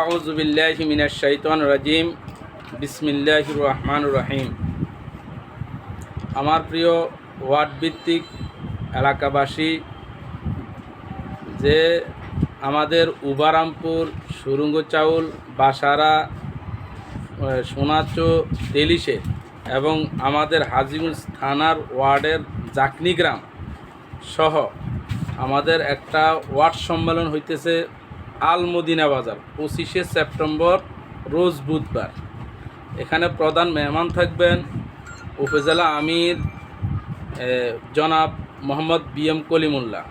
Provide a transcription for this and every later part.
আউযু বিল্লাহি মিনাশ শাইতানির রাজিম। বিসমিল্লাহির রহমানির রহিম। আমার প্রিয় ওয়ার্ড ভিত্তিক এলাকাবাসী, যে আমাদের উবারামপুর, সুরুঙ্গচাউল, বাসারা, সোনাচো, তেলিশে এবং আমাদের হাজীগঞ্জ থানার ওয়ার্ডের জাকনি গ্রাম সহ আমাদের একটা ওয়ার্ড সম্মেলন হইতেছে আল মদিনা বাজার 25শে সেপ্টেম্বর রোজ বুধবার। এখানে প্রধান মেহমান থাকবেন উপজেলা আমির জনাব মোহাম্মদ বিএম কলিমুল্লাহ,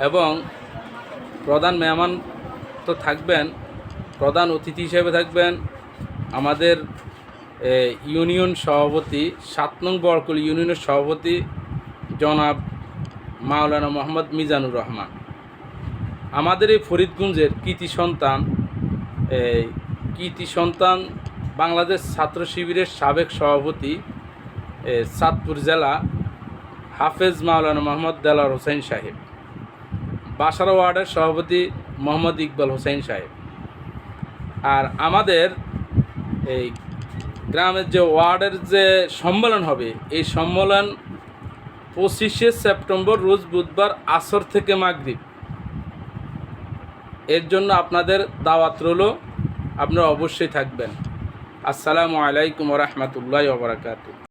এবং প্রধান মেহমান তো থাকবেন, প্রধান অতিথি হিসেবে থাকবেন আমাদের ইউনিয়ন সভাপতি, 7 নং বরকুল ইউনিয়নের সভাপতি জনাব মাওলানা মোহাম্মদ মিজানুর রহমান। আমাদের এই ফরিদগঞ্জের কৃতি সন্তান বাংলাদেশ ছাত্র শিবিরের সাবেক সভাপতি চাঁদপুর জেলা হাফেজ মাওলানা মোহাম্মদ দেলাওয়ার হোসেন সাহেব, বাসারা ওয়ার্ডের সভাপতি মোহাম্মদ ইকবাল হোসেন সাহেব। আর আমাদের এই গ্রামের যে ওয়ার্ডের যে সম্মেলন হবে, এই সম্মেলন 25শে সেপ্টেম্বর রোজ বুধবার আসর থেকে মাগরিব। এর জন্য আপনাদের দাওয়াত রইল, আপনারা অবশ্যই থাকবেন। আসসালামু আলাইকুম ওয়া রাহমাতুল্লাহি ওয়া বারাকাতুহু।